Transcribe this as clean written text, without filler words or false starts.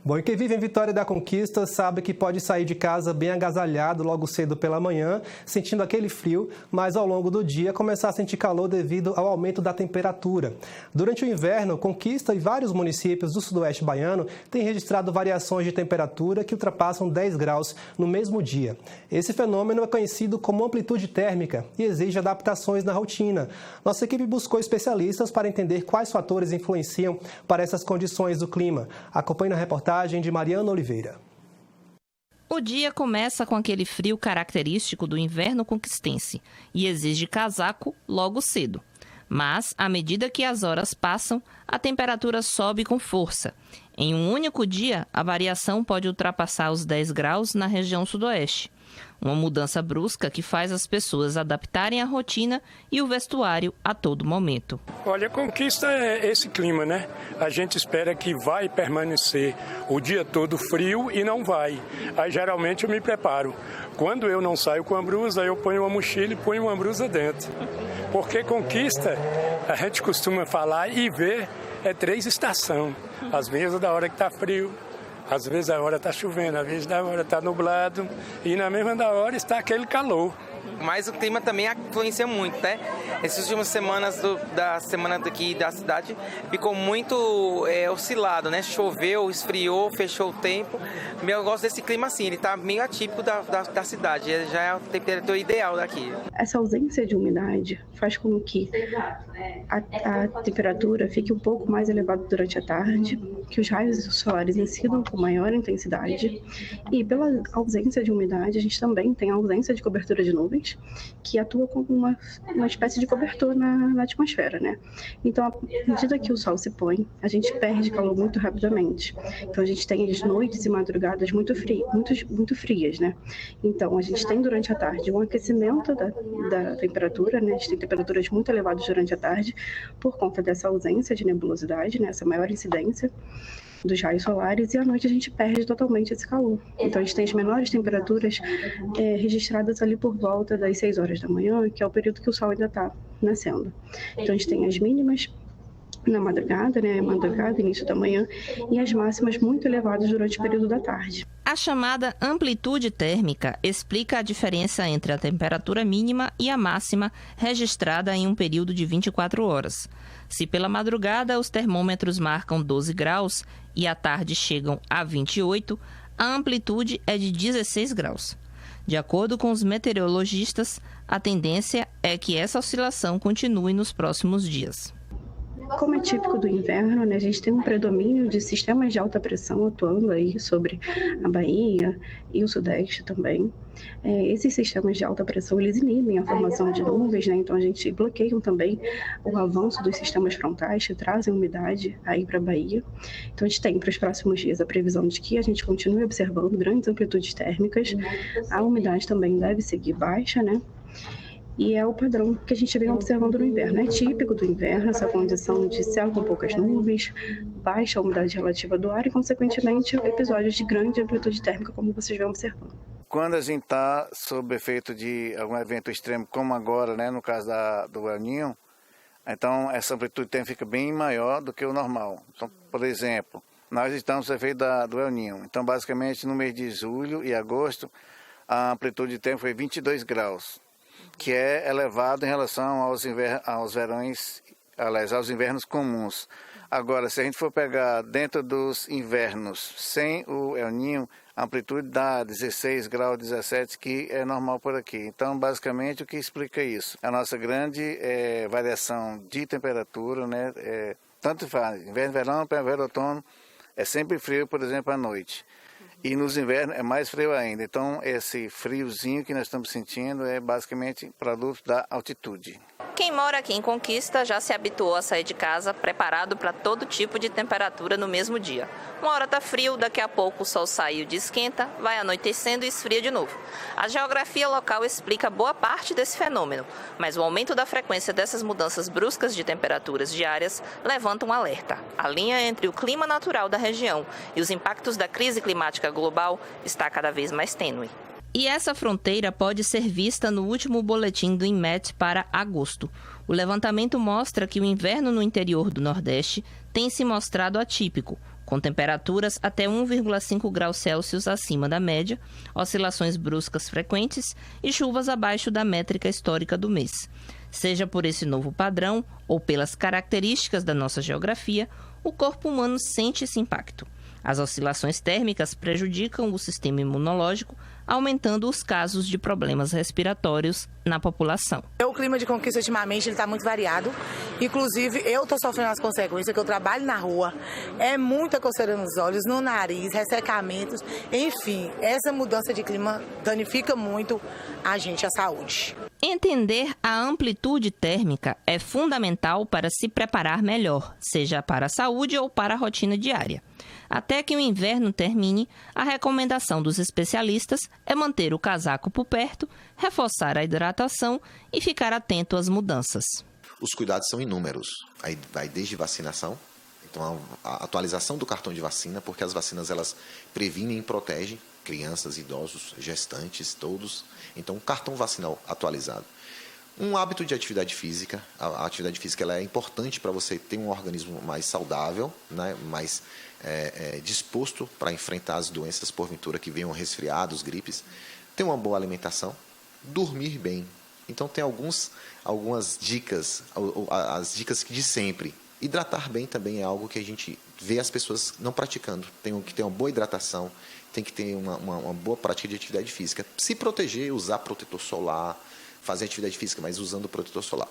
Bom, e quem vive em Vitória da Conquista sabe que pode sair de casa bem agasalhado logo cedo pela manhã, sentindo aquele frio, mas ao longo do dia começar a sentir calor devido ao aumento da temperatura. Durante o inverno, Conquista e vários municípios do sudoeste baiano têm registrado variações de temperatura que ultrapassam 10 graus no mesmo dia. Esse fenômeno é conhecido como amplitude térmica e exige adaptações na rotina. Nossa equipe buscou especialistas para entender quais fatores influenciam para essas condições do clima. Acompanhe na reportagem de Mariana Oliveira. O dia começa com aquele frio característico do inverno conquistense e exige casaco logo cedo. Mas, à medida que as horas passam, a temperatura sobe com força. Em um único dia, a variação pode ultrapassar os 10 graus na região sudoeste. Uma mudança brusca que faz as pessoas adaptarem a rotina e o vestuário a todo momento. Olha, Conquista é esse clima, né? A gente espera que vai permanecer o dia todo frio e não vai. Aí geralmente eu me preparo. Quando eu não saio com a blusa, eu ponho uma mochila e ponho uma blusa dentro. Porque Conquista, a gente costuma falar e ver, é 3 estações. Às vezes da hora que está frio, às vezes a hora está chovendo, às vezes a hora está nublado e na mesma da hora está aquele calor. Mas o clima também influencia muito, né? Essas últimas semanas da semana daqui da cidade ficou muito oscilado, né? Choveu, esfriou, fechou o tempo. Eu gosto desse clima assim, ele está meio atípico da cidade, já é a temperatura ideal daqui. Essa ausência de umidade faz com que a temperatura fique um pouco mais elevada durante a tarde, que os raios solares incidam com maior intensidade e pela ausência de umidade a gente também tem a ausência de cobertura de nuvens, que atua como uma espécie de cobertor na atmosfera, né? Então, à medida que o sol se põe, a gente perde calor muito rapidamente. Então, a gente tem as noites e madrugadas muito frias, né? Então, a gente tem durante a tarde um aquecimento da temperatura, né? A gente tem temperaturas muito elevadas durante a tarde por conta dessa ausência de nebulosidade, né? Essa maior incidência dos raios solares, e à noite a gente perde totalmente esse calor. Então a gente tem as menores temperaturas registradas ali por volta das 6 horas da manhã, que é o período que o sol ainda está nascendo. Então a gente tem as mínimas na madrugada, né, início da manhã, e as máximas muito elevadas durante o período da tarde. A chamada amplitude térmica explica a diferença entre a temperatura mínima e a máxima registrada em um período de 24 horas. Se pela madrugada os termômetros marcam 12 graus e à tarde chegam a 28, a amplitude é de 16 graus. De acordo com os meteorologistas, a tendência é que essa oscilação continue nos próximos dias. Como é típico do inverno, né, a gente tem um predomínio de sistemas de alta pressão atuando aí sobre a Bahia e o Sudeste também. Esses sistemas de alta pressão, eles inibem a formação de nuvens, né, então a gente bloqueiam também o avanço dos sistemas frontais que trazem umidade aí para a Bahia. Então a gente tem para os próximos dias a previsão de que a gente continue observando grandes amplitudes térmicas. A umidade também deve seguir baixa, né? E é o padrão que a gente vem observando no inverno. É típico do inverno essa condição de céu com poucas nuvens, baixa umidade relativa do ar e, consequentemente, episódios de grande amplitude térmica, como vocês vêm observando. Quando a gente está sob efeito de algum evento extremo, como agora, né, no caso do El Niño, então essa amplitude térmica fica bem maior do que o normal. Então, por exemplo, nós estamos sob efeito do El Niño. Então, basicamente, no mês de julho e agosto, a amplitude térmica foi 22 graus. Que é elevado em relação aos invernos comuns. Agora, se a gente for pegar dentro dos invernos sem o El Niño, a amplitude dá 16 graus, 17, que é normal por aqui. Então, basicamente, o que explica isso? A nossa grande variação de temperatura, né? Tanto faz, inverno, verão, primavera, outono, é sempre frio, por exemplo, à noite. E nos invernos é mais frio ainda. Então, esse friozinho que nós estamos sentindo é basicamente produto da altitude. Quem mora aqui em Conquista já se habituou a sair de casa preparado para todo tipo de temperatura no mesmo dia. Uma hora está frio, daqui a pouco o sol sai e o dia esquenta, vai anoitecendo e esfria de novo. A geografia local explica boa parte desse fenômeno, mas o aumento da frequência dessas mudanças bruscas de temperaturas diárias levanta um alerta. A linha entre o clima natural da região e os impactos da crise climática global está cada vez mais tênue. E essa fronteira pode ser vista no último boletim do INMET para agosto. O levantamento mostra que o inverno no interior do Nordeste tem se mostrado atípico, com temperaturas até 1,5 graus Celsius acima da média, oscilações bruscas frequentes e chuvas abaixo da métrica histórica do mês. Seja por esse novo padrão ou pelas características da nossa geografia, o corpo humano sente esse impacto. As oscilações térmicas prejudicam o sistema imunológico, aumentando os casos de problemas respiratórios na população. O clima de Conquista, ultimamente, ele está muito variado. Inclusive, eu estou sofrendo as consequências, que eu trabalho na rua. É muita coceira nos olhos, no nariz, ressecamentos. Enfim, essa mudança de clima danifica muito a gente, a saúde. Entender a amplitude térmica é fundamental para se preparar melhor, seja para a saúde ou para a rotina diária. Até que o inverno termine, a recomendação dos especialistas é manter o casaco por perto, reforçar a hidratação e ficar atento às mudanças. Os cuidados são inúmeros. Aí vai desde vacinação, então a atualização do cartão de vacina, porque as vacinas elas previnem e protegem crianças, idosos, gestantes, todos. Então, um cartão vacinal atualizado. Um hábito de atividade física. A atividade física ela é importante para você ter um organismo mais saudável, né? Mais disposto para enfrentar as doenças, porventura, que venham resfriados, gripes. Ter uma boa alimentação. Dormir bem. Então, tem algumas dicas, as dicas de sempre. Hidratar bem também é algo que a gente vê as pessoas não praticando. Tem que ter uma boa hidratação, tem que ter uma boa prática de atividade física. Se proteger, usar protetor solar, fazer atividade física, mas usando protetor solar.